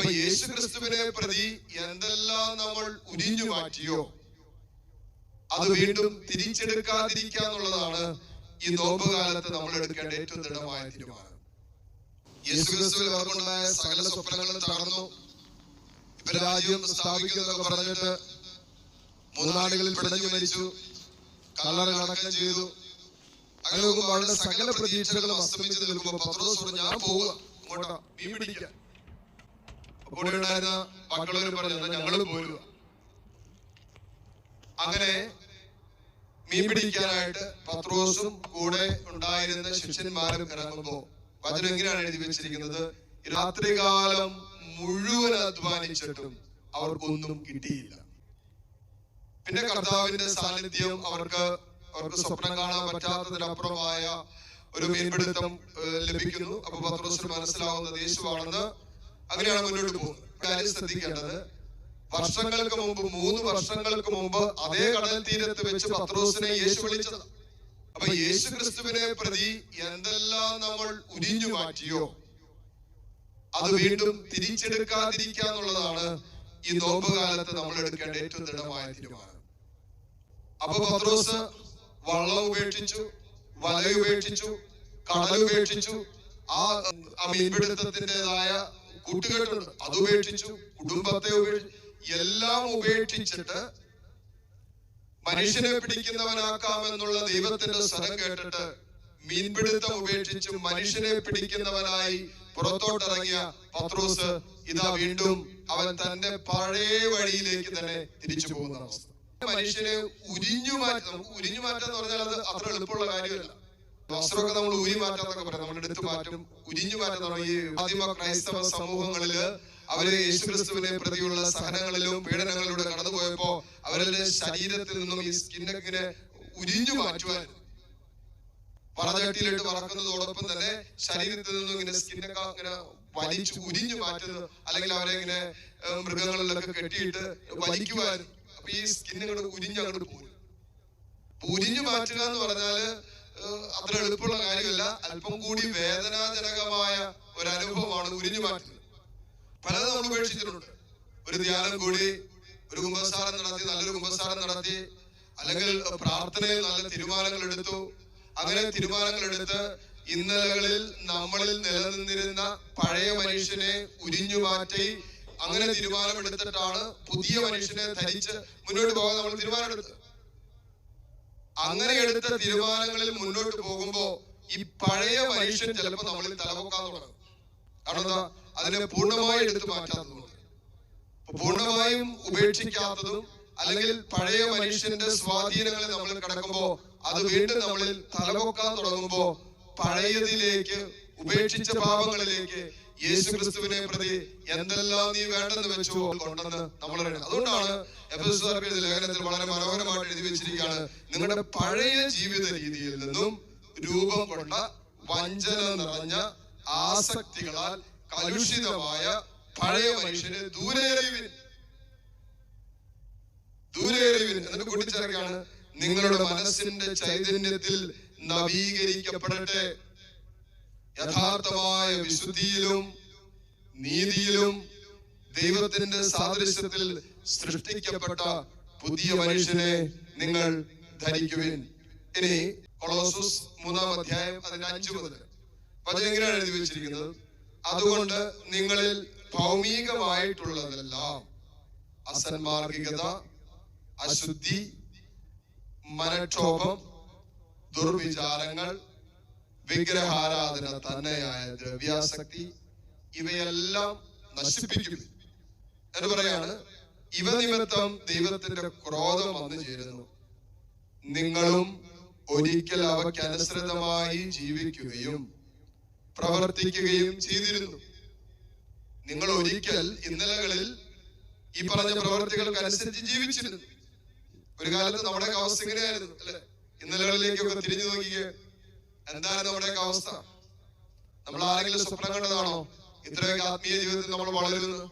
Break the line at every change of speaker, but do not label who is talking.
അപ്പൊ യേശു ക്രിസ്തുവിനെ പ്രതി എന്തെല്ലാം നമ്മൾ ഉരിഞ്ഞു മാറ്റിയോ അത് വീണ്ടും തിരിച്ചെടുക്കാതിരിക്കുക എന്നുള്ളതാണ് ഈ നോമ്പ് കാലത്ത് നമ്മൾ എടുക്കേണ്ട ഏറ്റവും ദൃഢമായ തീരുമാനം. യേശു ക്രിസ്തുവിൽ അവർക്കുണ്ടായ സകല സ്വപ്നങ്ങളും തകർന്നു. ഇപ്പൊ രാജ്യം സ്ഥാപിക്കുന്നതൊക്കെ പറഞ്ഞിട്ട് 3 നാടുകളിൽ പിടഞ്ഞു മരിച്ചു, കല്ലറകളടക്കം ചെയ്തു. അങ്ങനെ നോക്കുമ്പോൾ അവരുടെ സകല പ്രതീക്ഷകളും അസ്തമിച്ച് നിൽക്കുമ്പോൾ പത്രോസ് പറഞ്ഞു, ഞാൻ പോവുക ഇങ്ങോട്ടാ മീൻ പിടിക്കാൻ. അപ്പോൾ ഉണ്ടായിരുന്ന മക്കളവരും പറഞ്ഞു, ഞങ്ങളും പോരുക. അങ്ങനെ മീൻ പിടിക്കാനായിട്ട് പത്രോസും കൂടെ ഉണ്ടായിരുന്ന ശിഷ്യന്മാരും ഇറങ്ങുമ്പോ വചനം എങ്ങനെയാണ് എഴുതി വെച്ചിരിക്കുന്നത്? രാത്രികാലം മുഴുവൻ അധ്വാനിച്ചിട്ടും അവർക്കൊന്നും കിട്ടിയില്ല. പിന്നെ കർത്താവിന്റെ സാന്നിധ്യം അവർക്ക് സ്വപ്നം കാണാൻ പറ്റാത്തതിനപ്പുറമായ ഒരു മീൻപിടുത്തം ലഭിക്കുന്നു. അപ്പൊ പത്രോസിന് മനസ്സിലാവുന്നത് യേശുവാണെന്ന്. അങ്ങനെയാണ് മുന്നോട്ട് പോകുന്നത്. കാര്യം ശ്രദ്ധിക്കേണ്ടത്, വർഷങ്ങൾക്ക് മുമ്പ് 3 വർഷങ്ങൾക്ക് മുമ്പ് അതേ കടൽ തീരത്ത് വെച്ച് പത്രോസിനെ യേശു വിളിച്ചത്. അപ്പൊ യേശു ക്രിസ്തുവിനെ പ്രതി എന്തെല്ലാം നമ്മൾ ഉരിഞ്ഞു മാറ്റിയോ അത് വീണ്ടും തിരിച്ചെടുക്കാതിരിക്കുക എന്നുള്ളതാണ് ഈ നോമ്പ് കാലത്ത് നമ്മൾ എടുക്കേണ്ട ഏറ്റവും ദൃഢമായ തീരുമാനം. അപ്പൊ പത്രോസ് വള്ളം ഉപേക്ഷിച്ചു, വല ഉപേക്ഷിച്ചു, കടൽ ഉപേക്ഷിച്ചു, ആ മീൻപിടുത്തത്തിൻ്റെതായ കൂട്ടുകെട്ടുണ്ട് അത് ഉപേക്ഷിച്ചു, കുടുംബത്തെ ഉപേക്ഷിച്ചു, എല്ലാം ഉപേക്ഷിച്ചിട്ട് മനുഷ്യനെ പിടിക്കുന്നവനാക്കാമെന്നുള്ള ദൈവത്തിന്റെ സ്വരം കേട്ടിട്ട് മീൻപിടുത്തം ഉപേക്ഷിച്ച് മനുഷ്യനെ പിടിക്കുന്നവനായി പുറത്തോട്ടിറങ്ങിയ പത്രോസ് ഇതാ വീണ്ടും അവൻ തന്റെ പഴയ വഴിയിലേക്ക് തന്നെ തിരിച്ചു പോകുന്ന അവസ്ഥ. മനുഷ്യനെ ഉരിഞ്ഞു മാറ്റാന്ന് പറഞ്ഞാൽ അത് അത്ര എളുപ്പമുള്ള കാര്യമല്ല. വസ്ത്രമൊക്കെ നമ്മൾ ഉരി മാറ്റാന്നൊക്കെ പറയാം, നമ്മൾ എടുത്തു മാറ്റും. ഉരിഞ്ഞു മാറ്റാന്ന് ഈ ആദിമ ക്രൈസ്തവ സമൂഹങ്ങളില് അവര് യേശുക്രിസ്തുവിനെ പ്രതിയുള്ള സഹനങ്ങളിലും പീഡനങ്ങളിലൂടെ കടന്നുപോയപ്പോ അവരുടെ ശരീരത്തിൽ നിന്നും ഈ സ്കിന്നൊക്കെ ഉരിഞ്ഞു മാറ്റുവാൻ പറചട്ടിയിലിട്ട് വറക്കുന്നതോടൊപ്പം തന്നെ ശരീരത്തിൽ നിന്നും ഇങ്ങനെ സ്കിന്നൊക്കെ ഇങ്ങനെ വലിച്ചു ഉരിഞ്ഞു മാറ്റുന്നത്, അല്ലെങ്കിൽ അവരെ ഇങ്ങനെ മൃഗങ്ങളിലൊക്കെ കെട്ടിയിട്ട് വലിക്കുവാനും. അപ്പൊ ഈ സ്കിന്നുകൾ ഉരിഞ്ഞു അങ്ങോട്ട് പോരും. ഉരിഞ്ഞു മാറ്റുക എന്ന് പറഞ്ഞാല് അത്ര എളുപ്പമുള്ള കാര്യമല്ല, അല്പം കൂടി വേദനാജനകമായ ഒരു അനുഭവമാണ് ഉരിഞ്ഞു മാറ്റുന്നത്. പലതും നമ്മൾ ഉപേക്ഷിച്ചിട്ടുണ്ട്. ഒരു ധ്യാനം കൂടി, ഒരു കുമ്പസാരം നടത്തി, നല്ലൊരു കുമ്പസാരം നടത്തി, അല്ലെങ്കിൽ പ്രാർത്ഥനയിൽ നല്ല തീരുമാനങ്ങൾ എടുത്തു. അങ്ങനെ തീരുമാനങ്ങൾ എടുത്ത് ഇന്നലകളിൽ നമ്മളിൽ നിലനിന്നിരുന്ന പഴയ മനുഷ്യനെ ഉരിഞ്ഞു മാറ്റി അങ്ങനെ തീരുമാനമെടുത്തിട്ടാണ് പുതിയ മനുഷ്യനെ ധരിച്ച് മുന്നോട്ട് പോകാൻ നമ്മൾ തീരുമാനമെടുത്തത്. അങ്ങനെ എടുത്ത തീരുമാനങ്ങളിൽ മുന്നോട്ട് പോകുമ്പോ ഈ പഴയ മനുഷ്യൻ ചിലപ്പോൾ നമ്മളിൽ തലപൊക്കാൻ തുടങ്ങും. കാരണം എന്താ? അതിനെ പൂർണ്ണമായി എടുത്തു മാറ്റാത്തതുകൊണ്ട്. പൂർണ്ണമായും ഉപേക്ഷിക്കാത്തതും അല്ലെങ്കിൽ പഴയ മനുഷ്യന്റെ സ്വാധീനങ്ങളിൽ നമ്മൾ കിടക്കുമ്പോ അത് വീണ്ടും നമ്മളിൽ തലപൊക്കാൻ തുടങ്ങുമ്പോ പഴയതിലേക്ക്, ഉപേക്ഷിച്ച പാപങ്ങളിലേക്ക് യേശു ക്രിസ്തുവിനെ പ്രതി എന്തെല്ലാം നീ വേണ്ടെന്ന് വെച്ചു കൊണ്ടെന്ന് നമ്മൾ അറിയണം. അതുകൊണ്ടാണ് എഫെസ്യർക്ക് ലേഖനത്തിൽ വളരെ മനോഹരമായിട്ട് എഴുതി വെച്ചിരിക്കുകയാണ്, നിങ്ങളുടെ പഴയ ജീവിത രീതിയിൽ നിന്നും രൂപം കൊണ്ട വഞ്ചന നിറഞ്ഞ ആസക്തികളാൽ കലുഷിതമായ പഴയ മനുഷ്യനെ ദൂരെ എറിയുവിൻ. എന്നിട്ട് കൂട്ടിച്ചേർക്കാണ്, നിങ്ങളുടെ മനസ്സിന്റെ ചൈതന്യത്തിൽ നവീകരിക്കപ്പെടട്ടെ, യഥാർത്ഥമായ വിശുദ്ധിയിലും നീതിയിലും ദൈവത്തിന്റെ സാദൃശ്യത്തിൽ സൃഷ്ടിക്കപ്പെട്ട പുതിയ മനുഷ്യനെ നിങ്ങൾ ധരിക്കുവിൻ. ഇനി കൊളോസസ് 3-ാം അധ്യായം അതിന്റെ 5 മുതൽ വചനം എങ്ങനെയാണ് എഴുതി വെച്ചിരിക്കുന്നത്? അതുകൊണ്ട് നിങ്ങളിൽ ഭൗമികമായിട്ടുള്ളതെല്ലാം അസന്മാർഗികത, അശുദ്ധി, മനക്ഷോഭം, ദുർവിചാരങ്ങൾ, വിഗ്രഹാരാധന തന്നെയായ ദ്രവ്യാസക്തി ഇവയെല്ലാം നശിപ്പിക്കും എന്ന് പറയാണ്. ഇവ നിമിത്തം ദൈവത്തിന്റെ ക്രോധം വന്നു ചേരുന്നു. നിങ്ങളും ഒരിക്കൽ അവയ്ക്ക് അനുസൃതമായി ജീവിക്കുകയും പ്രവർത്തിക്കുകയും ചെയ്തിരുന്നു. നിങ്ങൾ ഒരിക്കൽ ഇന്നലകളിൽ ഈ പറഞ്ഞ പ്രവർത്തികൾക്ക് അനുസരിച്ച് ജീവിച്ചിരുന്നു. ഒരു കാലത്ത് നമ്മുടെ അവസ്ഥ ഇങ്ങനെയായിരുന്നു അല്ലെ? ഇന്നലകളിലേക്കൊക്കെ തിരിഞ്ഞു നോക്കിയേ, എന്താണ് നമ്മുടെ അവസ്ഥ? നമ്മൾ ആരെങ്കിലും സ്വപ്നം കണ്ടതാണോ ഇത്രയൊക്കെ ആത്മീയ ജീവിതത്തിൽ നമ്മൾ വളരുന്നത്?